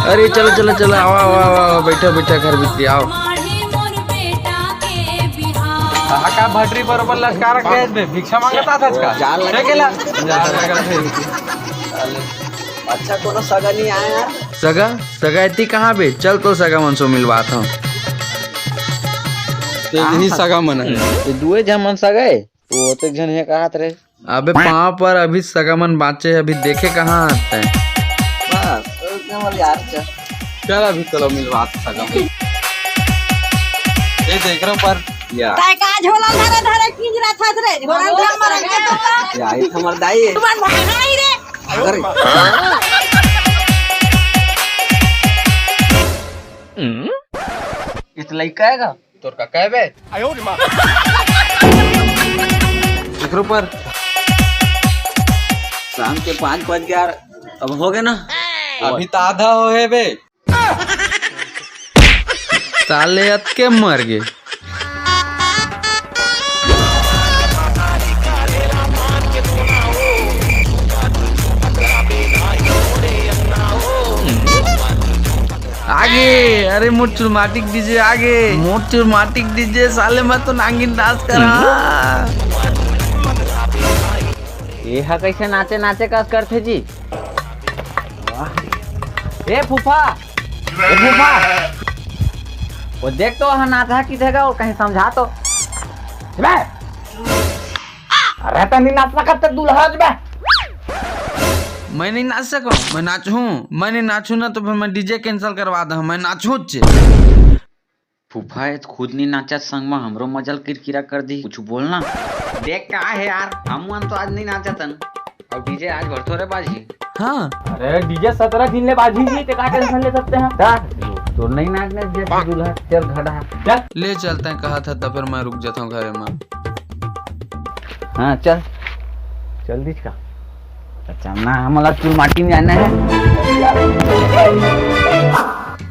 अरे चलो चलो चलो, आओ आओ आओ आओ, बैठो बैठो घर भीतरी आओ। का भटरी बरोबर लटका रखे बे, भिक्षा मांगता था का जाल लगा केला जाल लगा थे। अच्छा कोनो सगा नहीं आया यार। सगा सगा इतनी कहाँ बे? चल तो सगा मन से मिलवात हूँ। ही सगा मन है ये दुए जन मन सगा है वो तो जन है कहत रहे। अबे पाँव पर अभी सगा मन बाँचे, अभी देखे कहाँ आता है। बस तो यार चल अभी चलो मिलवा सगा। ये देख रहा पर या काय का झोला धरे धरे किंजरा छत रे झोला धर मर के तो या ये हमर दाई है तुमन भागाई रे। अगर इस लइका है का तोर का कहबे आयो रे मां देख रहा पर शाम के 5 बज गया अब हो गए ना। अभी तो आधा हो है बे। साले अत के मर गए। आगे अरे मोटचुर माटिक दीजिए, आगे मोटचुर माटिक दीजिए। साले मैं तो नागिन डांस करा। ये हा कैसे नाचे नाचे का करते जी? ए फूफा, ए फूफा, वो देख तो वहाँ नाचा की जगह और कहीं समझा तो। अरे तो नहीं नाचना करते दूल्हा बे। मैं नहीं नाच सका, मैं नाचूं। मैं नहीं नाचूं ना तो फिर मैं डीजे कैंसिल करवा दूं। मैं नाचूं फूफा खुद नहीं नाचा संग में हमरो मजल किरकिरा कर दी। कुछ बोलना देख का है यार, हम तो आज नहीं नाचा तन और डीजे आज भर थोड़े बाजी। हाँ अरे डीजे 17 दिन ले बाजी जी, तो का टेंशन ले सकते हैं। तो नहीं नाचने दे दूल्हा, चल घड़ा चल ले चलते हैं। कहा था तो फिर मैं रुक जाता हूँ घरे में। हाँ चल जल्दी का अच्छा ना हमारा चूल माटी में जाना है।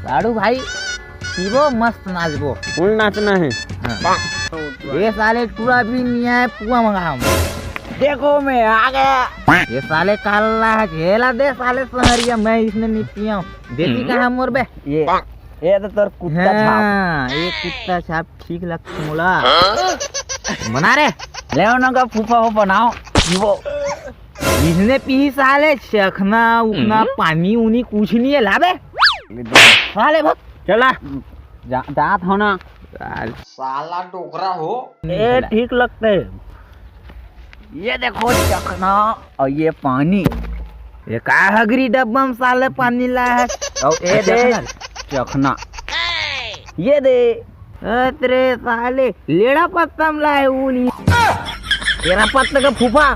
लाडू भाई पीबो मस्त नाचबो। फुल नाचना है। हाँ। ये साले पूरा भी नहीं है, पुआ मंगा देखो मैं आ गया। ये साले काला है झेला दे साले सहरिया, मैं इसने नहीं पिया देती कहा मोर बे। ये तो तोर कुत्ता छाप। ये कुत्ता छाप ठीक लगता मोला। बना रे ले ना का फूफा हो बनाओ वो इसने पी साले चखना उखना पानी उनी कुछ नहीं है लाबे साले भक्त चला जात हो ना साला डोकरा हो। ये ठीक लगते है। ये देखो चखना और ये पानी, ये का हगरी डब्बा में साले पानी ला है और ये दे चखना, ये दे तेरे साले लेड़ा पत्ता में लाए ऊनी तेरा पत्ता का फूफा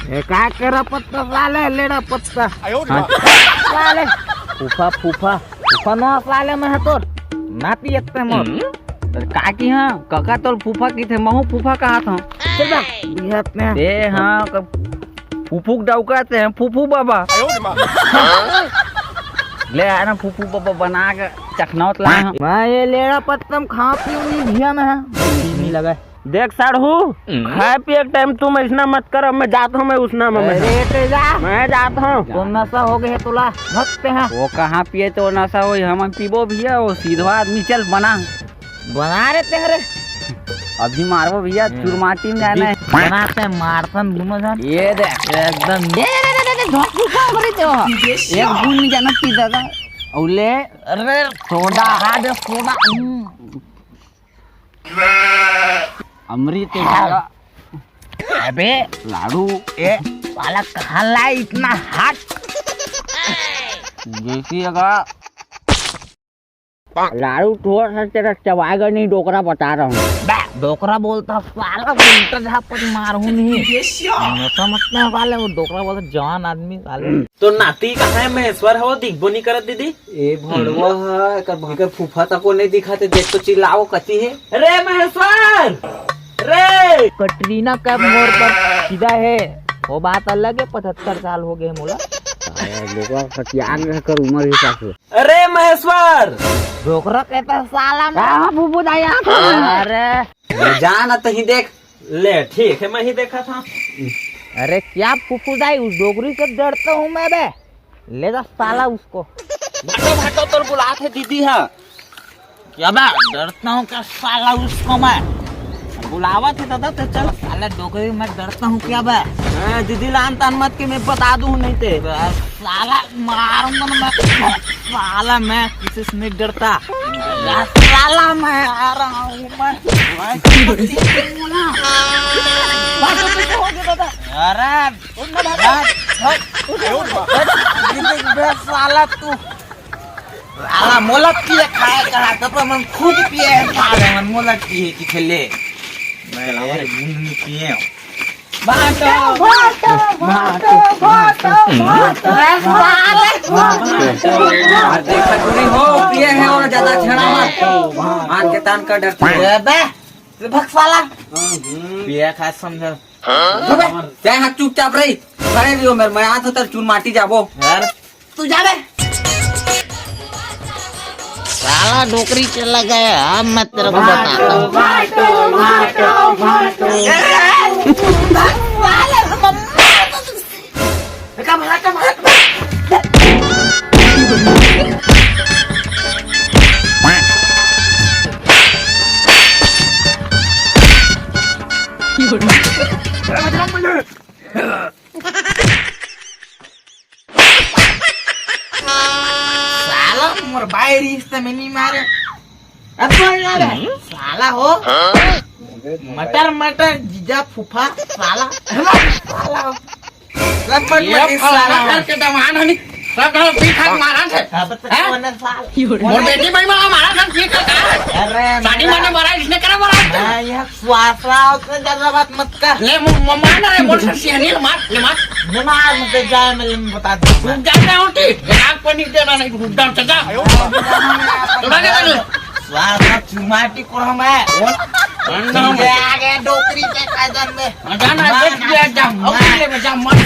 क्या करा पत्ता साले लेड़ा पत्ता। हाँ, साले फूफा फूफा फूफा ना साले में है तोर ना पियते मोर का की। हाँ काका तोर फूफा की थे, महू फूफा कहा था ए हाँ फूफूक डौकाते हैं फूफू बाबा। ले आया ना फूफू बाबा बना के चखनौत लाए हैं। मैं ये लेड़ा पत्तम खा पी नहीं धिया में है नहीं लगा। देख साढ़ू खाए पिए टाइम तुम ऐसा मत करो, मैं जाता हूँ मैं उसना में मैं जाता हूँ। तो नशा हो गए तोला भक्त है वो कहाँ पिए तो नशा हो हम पीबो भैया। वो सीधा आदमी चल बना रहे तेरे अभी मारबो भैया चुरमाटी में जाना है बनाते हैं मारथन घूमन। ये देख एकदम एक गुण में जाना सीधा का औले अरे सोडा हार्ड सोडा अमृत अबे लाडू ए वाला कहाँ लाए इतना हाथ जैसी अगर लाडू थोड़ा सा तेरा चबाएगा नहीं डोकरा बता रहा हूँ। डोकरा बोलता साला उल्टा झापट मारूं नहीं मोटा मतलब वाले वो डोकरा बोलता जवान आदमी साले। तो नाती कहाँ है महेश्वर हो दिखबो नहीं करत दीदी। ए भड़वा है कर फूफा तक को नहीं दिखाते देख तो चिल्लाओ कती है रे महेश्वर रे कटरीना कैफ मोड़ पर सीधा है वो बात अलग है। 75 साल हो गए मोला कर उम्र हिसाब से। अरे महेश्वर डोकरा कहता साला फूफू अरे जान तही देख ले ठीक है मैं ही देखा था। अरे क्या फूफू दाई उस डोगरी से डरता हूँ मैं बे। ले जा साला उसको भाटो भाटो तोर बुलाते दीदी है क्या बा डरता हूँ क्या साला उसको मैं बुलावा थे दादा तो चल साला डोकरी मैं डरता हूँ क्या बा दीदी लान तान मत के मैं बता दूँ नहीं ते साला मारूंगा ना मैं साला मैं किसी से नहीं डरता साला मैं आ रहा हूँ मैं अरे साला तू साला मोलक पिए खाए करा तो मन खुद पिए साले मन मोलक पिए कि खेले मैं लावे मुंह में पिए बाटो बाटो बाटो बाटो देखा चोरी हो पिए है और ज्यादा छेड़ा मत मार के तान का डरता है बे भग साला पिए खा समझ क्या हाथ चुपचाप रही खड़े रहियो मेरे मैं हाथ उतर चून माटी जाबो यार तू जा बे साला डोकरी चला गया अब मैं तेरे को बताता हूँ मोर बाहरी हिस्से में नहीं मारे अब साला हो मटर मटर जीजा फूफा साला साला साला करके दमान हनी सब पीठा मारा थे मोर बेटी भाई मारा था पीठा का अरे साड़ी माने मारा इसने करा मारा यह स्वासा उतने ज्यादा बात मत कर ले मम्मा ना रे मोर सियानी ले मार मुझे जाए मैं बता दूं रुक जाता हूं ठीक आग पानी देना नहीं रुक डाउन चचा थोड़ा के बोलो स्वासा चुमाटी को हम है अंडा आगे डोकरी के कायदन में जाना देख लिया जा अगले में जा मत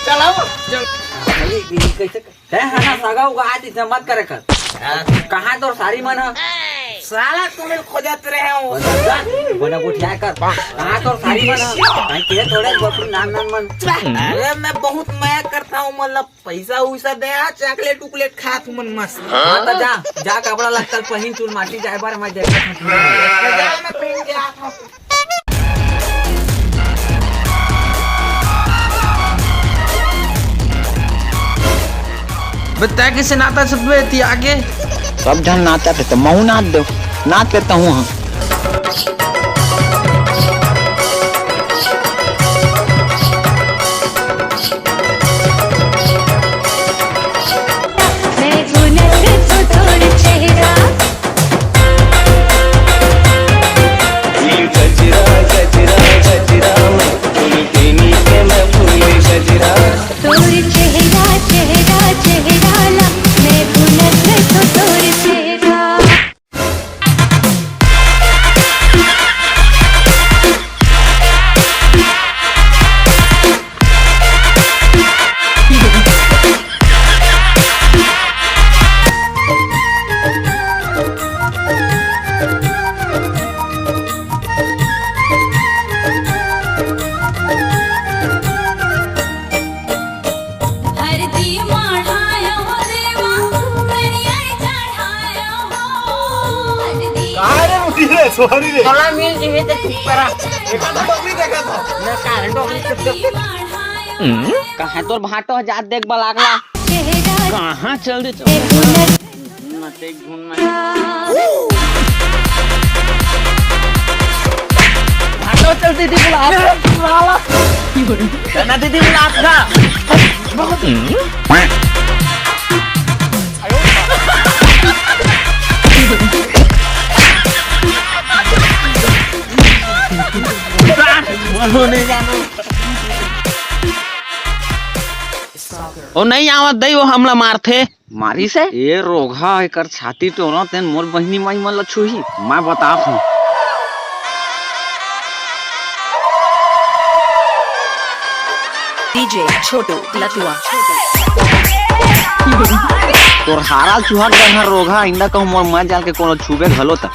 चलो कैसे है ना सगा होगा आज इसे मत करे कर कहाँ तो सारी मन है साला तुम्हें खोजत रहे हो बोला को क्या कर कहाँ तो सारी मन है तेरे थोड़े बकरी नाम नाम मन अरे मैं बहुत माया करता हूँ मतलब पैसा उसा दे चॉकलेट उकलेट खा तू मन मस्त हाँ तो जा कपड़ा लगता पहन चूल माटी जाए बार मैं देखा मैं पहन के आता हूँ बता किसे नाता सब थी आगे सब जन नाचा थे तो मैं नाच दो नाच लेता हूँ हाँ सॉरी रे चला मिल जी तो ठीक करा एक आधा डोकरी देखा था मैं कारण डोकरी कहां तोर भाटो जात देख बा लागला कहां चल दे मते ढूंढना भाटो चल दीदी बुला साला ना दीदी बुला था ओ नहीं आवत दई वो हमला मारथे मारी से ये रोगा एकर छाती टोना तेन मोर बहिनी माई मन लछुही मैं बतात हूं डीजे छोटू लतुआ तोर हारा चुहा गन रोगा इंदा कहूं मोर मैं जाल के कोनो छुबे घलो त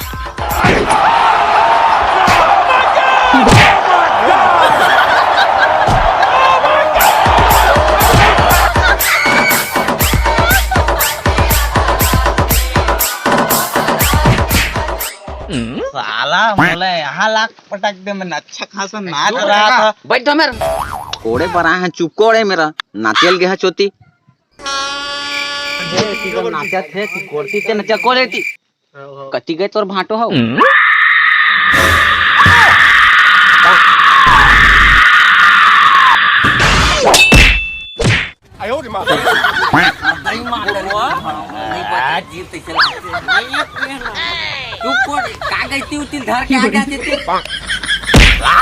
कहाँ लाख पटक दे, मैं अच्छा खासा नाच रहा था। बैठ जा मेरा कोड़े पर आए हैं, चुप कोड़े मेरा नाचल गया चोती नाचा थे कि कोड़ती ते नचा कोड़े थी कति गए तोर भाटो हो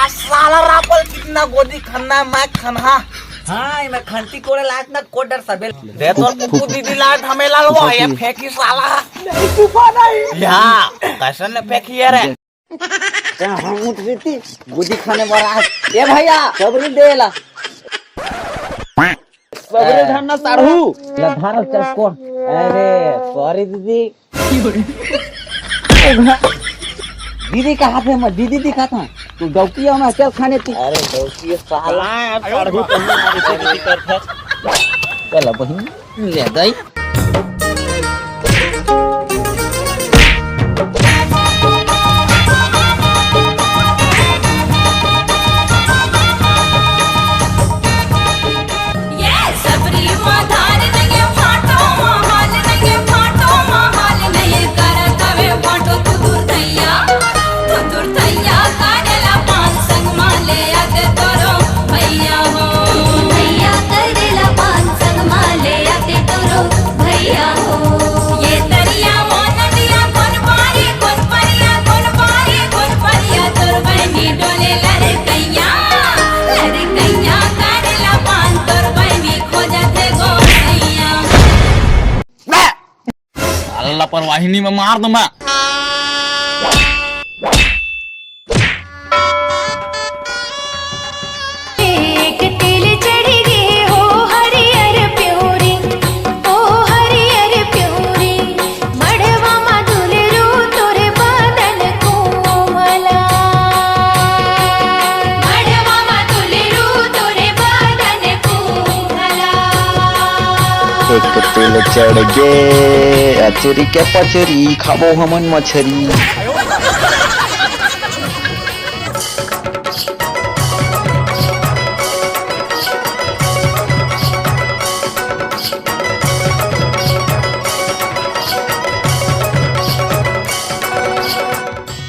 साला रापल कितना गोदी खन्ना मैं खन्हा। हाँ मैं खंती कोड़े लाट ना कोडर सबेल दे तो पुपू दीदी लाट हमें लालवा ये फेंकी साला नहीं पुपा नहीं या कैसन ने फेंकी है रे हम उठ गई गोदी खाने वाला है ए भैया सबरी देला सबरी धरना साढ़ू ला धार चल को अरे सॉरी दीदी दीदी का हाथ में दीदी दिखा था तू डौकिया में चल खाने थी। अरे डौकी साला साढ़ू तुम्हारी दीदी करता चल बहिन ले दई लापरवाही में मार दूंगा। एक तिल चढ़ी गे हो हरियर प्योरी ओ हरियर प्योरी मड़वा मधुल रू तोरे बदन कोमला मड़वा मधुल रू तोरे बदन कोमला एक तिल चढ़ गे अचरी के पचरी खाबो हमन मछरी।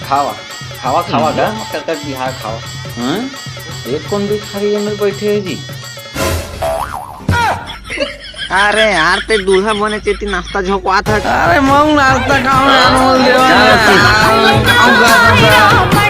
खावा खावा खावा का तक बिहार खावा। हाँ एक कौन भी खाई में बैठे है जी। अरे यार ते दूल्हा बने चेती नाश्ता झोंकवा था अरे मऊ नाश्ता खाओ अनमोल देवा मड़वा